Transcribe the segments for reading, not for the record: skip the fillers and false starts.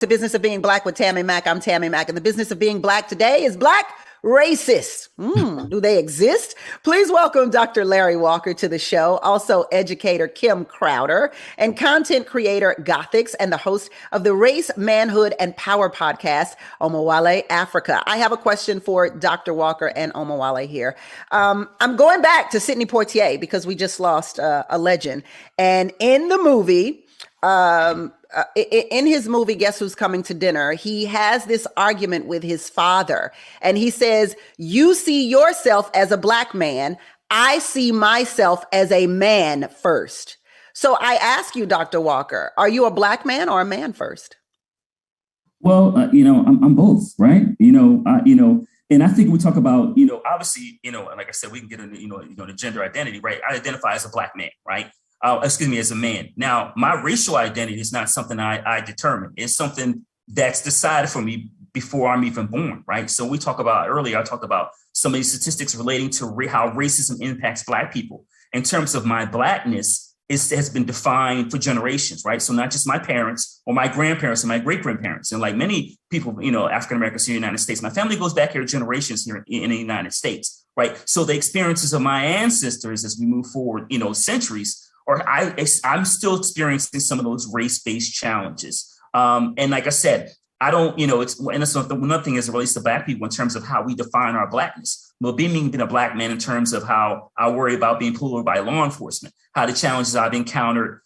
The business of being black with Tammi Mack. I'm Tammi Mack, and the business of being black today is black racist. Do they exist? Please welcome Dr. Larry Walker to the show, also educator Kim Crowder, and content creator Gothics, and the host of the Race, Manhood, and Power podcast, OMOWALE Africa. I have a question for Dr. Walker and OMOWALE here. I'm going back to Sidney Poitier because we just lost a legend. And in the movie, in his movie, Guess Who's Coming to Dinner, he has this argument with his father. And he says, you see yourself as a black man. I see myself as a man first. So I ask you, Dr. Walker, are you a black man or a man first? Well, I'm both, right? And I think we talk about, obviously, like I said, we can get into, the gender identity, right? I identify as a black man, right? As a man. Now, my racial identity is not something I determine. It's something that's decided for me before I'm even born, right? So I talked about some of these statistics relating to how racism impacts Black people. In terms of my Blackness, it has been defined for generations, right? So not just my parents or my grandparents and my great-grandparents. And like many people, African-Americans here in the United States, my family goes back here generations here in the United States, right? So the experiences of my ancestors as we move forward, centuries, or I'm still experiencing some of those race-based challenges. And like I said, I don't, it's another thing as it relates to Black people in terms of how we define our Blackness. Well, being a black man in terms of how I worry about being pulled over by law enforcement, how the challenges I've encountered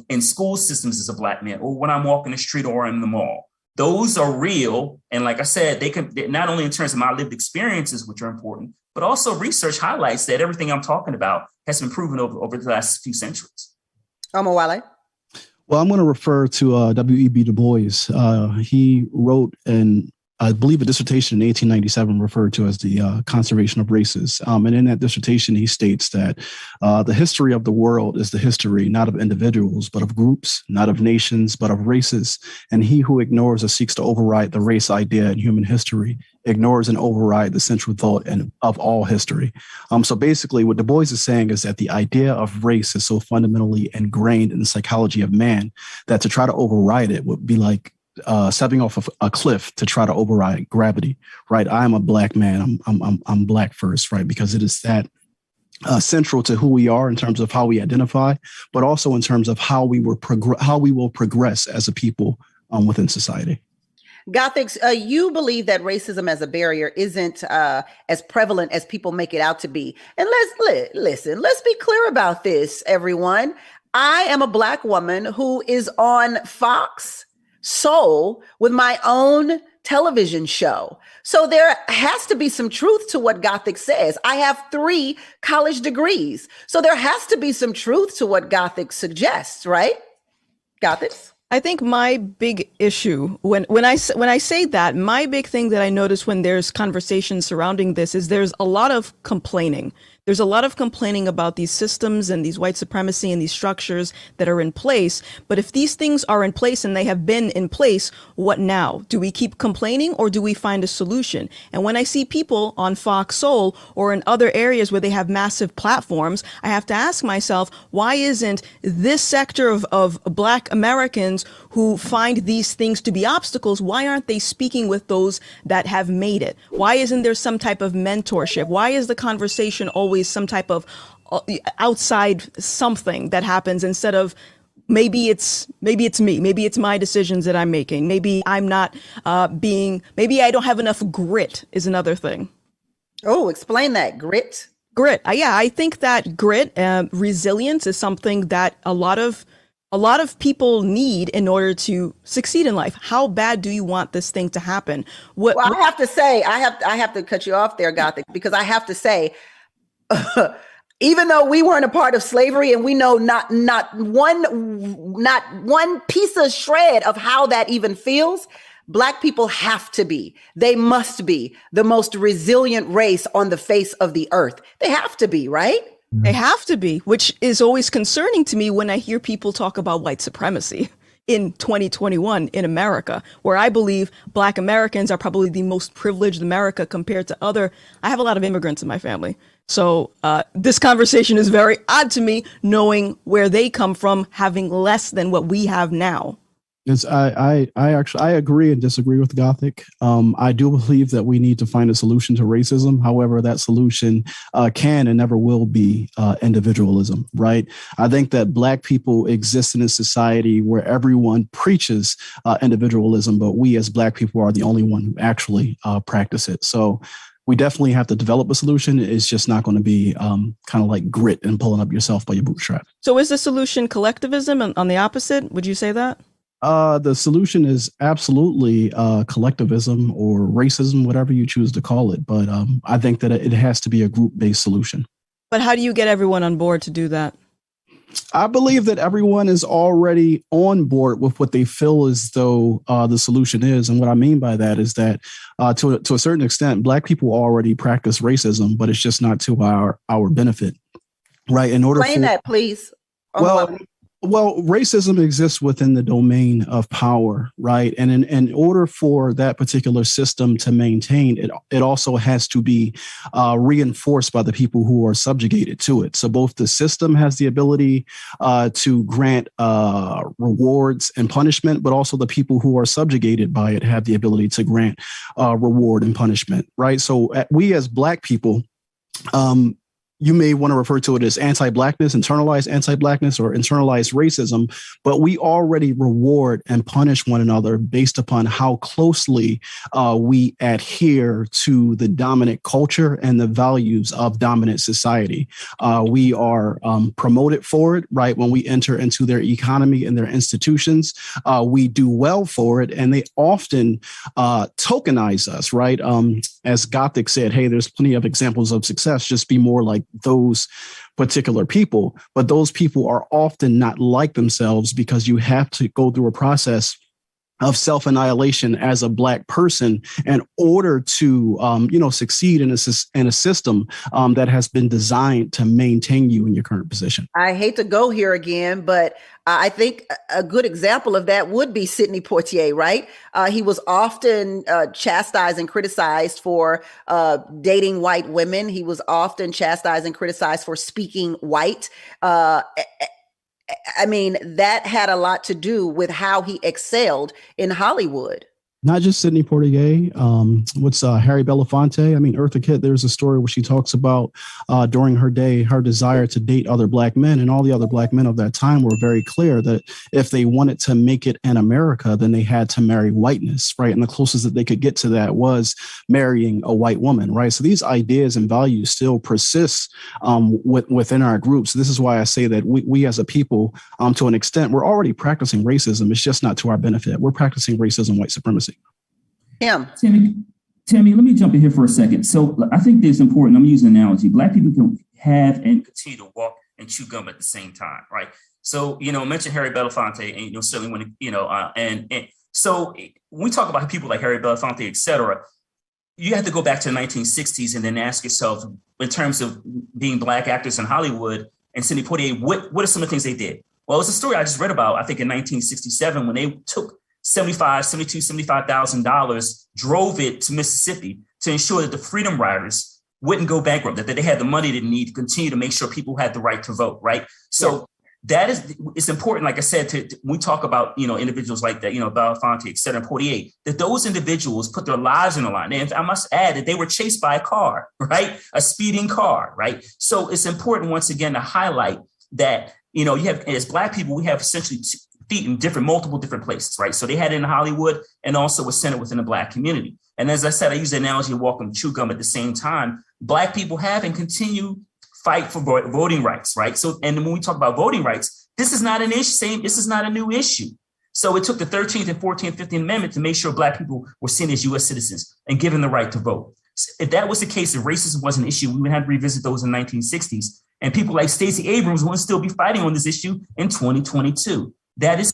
in school systems as a black man, or when I'm walking the street or in the mall. Those are real. And like I said, they can not only in terms of my lived experiences, which are important, but also research highlights that everything I'm talking about has been proven over the last few centuries. OMOWALE. Well, I'm going to refer to W.E.B. Du Bois. He wrote I believe a dissertation in 1897 referred to as the conservation of races. And in that dissertation, he states that the history of the world is the history not of individuals, but of groups, not of nations, but of races. And he who ignores or seeks to override the race idea in human history ignores and override the central thought of all history. So basically what Du Bois is saying is that the idea of race is so fundamentally ingrained in the psychology of man that to try to override it would be like stepping off of a cliff to try to override gravity, right? I'm a black man. I'm black first, right? Because it is that central to who we are in terms of how we identify, but also in terms of how we will progress as a people within society. Gothics, you believe that racism as a barrier isn't as prevalent as people make it out to be. And let's be clear about this, everyone. I am a black woman who is on FOXSOUL with my own television show. So there has to be some truth to what Gothic says. I have 3 college degrees. So there has to be some truth to what Gothic suggests, right? Gothics? I think my big issue when I say that, my big thing that I notice when there's conversation surrounding this is there's a lot of complaining. There's a lot of complaining about these systems and these white supremacy and these structures that are in place. But if these things are in place and they have been in place, what now? Do we keep complaining or do we find a solution? And when I see people on FOXSOUL or in other areas where they have massive platforms, I have to ask myself, why isn't this sector of Black Americans who find these things to be obstacles, why aren't they speaking with those that have made it? Why isn't there some type of mentorship? Why is the conversation always some type of outside something that happens instead of maybe it's me, maybe it's my decisions that I'm making, maybe I'm not maybe I don't have enough grit is another thing. Oh, explain that. Grit. Yeah, I think that grit, resilience is something that a lot of people need in order to succeed in life. How bad do you want this thing to happen? I have to say, I have to cut you off there, Gothic, because I have to say, even though we weren't a part of slavery and we know not one piece of shred of how that even feels, Black people have to be, they must be the most resilient race on the face of the earth. They have to be, right? They have to be, which is always concerning to me when I hear people talk about white supremacy in 2021 in America, where I believe Black Americans are probably the most privileged America compared to I have a lot of immigrants in my family. So this conversation is very odd to me, knowing where they come from, having less than what we have now. It's I agree and disagree with Gothic. I do believe that we need to find a solution to racism. However, that solution can and never will be individualism, right? I think that Black people exist in a society where everyone preaches individualism, but we as Black people are the only one who actually practice it. So we definitely have to develop a solution. It's just not going to be kind of like grit and pulling up yourself by your bootstrap. So is the solution collectivism on the opposite? Would you say that? The solution is absolutely collectivism or racism, whatever you choose to call it. But I think that it has to be a group-based solution. But how do you get everyone on board to do that? I believe that everyone is already on board with what they feel as though the solution is. And what I mean by that is that to a certain extent, Black people already practice racism, but it's just not to our benefit. Right. In order Explain that, please. Well, racism exists within the domain of power, right? And in order for that particular system to maintain, it also has to be reinforced by the people who are subjugated to it. So both the system has the ability to grant rewards and punishment, but also the people who are subjugated by it have the ability to grant reward and punishment, right? So we as Black people, you may want to refer to it as anti-Blackness, internalized anti-Blackness, or internalized racism, but we already reward and punish one another based upon how closely we adhere to the dominant culture and the values of dominant society. We are promoted for it, right? When we enter into their economy and their institutions, we do well for it, and they often tokenize us, right? As Gothic said, hey, there's plenty of examples of success, just be more like those particular people. But those people are often not like themselves because you have to go through a process of self-annihilation as a Black person in order to, succeed in a system that has been designed to maintain you in your current position. I hate to go here again, but I think a good example of that would be Sidney Poitier, right? He was often chastised and criticized for dating white women. He was often chastised and criticized for speaking white. I mean, that had a lot to do with how he excelled in Hollywood. Not just Sidney Poitier, Harry Belafonte. I mean, Eartha Kitt, there's a story where she talks about during her day, her desire to date other Black men, and all the other Black men of that time were very clear that if they wanted to make it in America, then they had to marry whiteness, right? And the closest that they could get to that was marrying a white woman, right? So these ideas and values still persist within our groups. This is why I say that we as a people, to an extent, we're already practicing racism. It's just not to our benefit. We're practicing racism, white supremacy. Tammi, let me jump in here for a second. So I think it's important. I'm using an analogy. Black people can have and continue to walk and chew gum at the same time, right? So, mention Harry Belafonte, and certainly when, and so when we talk about people like Harry Belafonte, et cetera, you have to go back to the 1960s and then ask yourself, in terms of being Black actors in Hollywood and Sidney Poitier, what are some of the things they did? Well, it's a story I just read about, I think in 1967, when they took $75,000, drove it to Mississippi to ensure that the Freedom Riders wouldn't go bankrupt, that they had the money they need to continue to make sure people had the right to vote, right? So it's important, like I said, when we talk about, individuals like that, Belafonte, et cetera, and Poitier, that those individuals put their lives on the line. And I must add that they were chased by a car, right? A speeding car, right? So it's important, once again, to highlight that, you have, as Black people, we have essentially feet in multiple different places, right? So they had it in Hollywood and also was centered within the Black community. And as I said, I use the analogy of walk and chew gum at the same time. Black people have and continue fight for voting rights, right? So, and when we talk about voting rights, this is not an issue. This is not a new issue. So it took the 13th and 14th, 15th Amendment to make sure Black people were seen as U.S. citizens and given the right to vote. If that was the case, if racism was an issue, we would have to revisit those in the 1960s. And people like Stacey Abrams wouldn't still be fighting on this issue in 2022. That is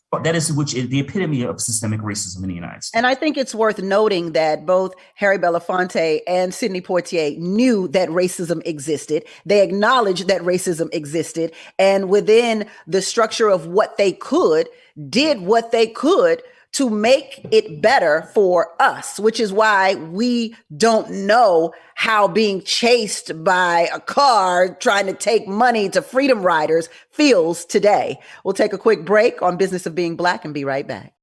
which is the epitome of systemic racism in the United States. And I think it's worth noting that both Harry Belafonte and Sidney Poitier knew that racism existed. They acknowledged that racism existed, and within the structure of what they could, did what they could to make it better for us, which is why we don't know how being chased by a car trying to take money to Freedom Riders feels today. We'll take a quick break on Business of Being Black and be right back.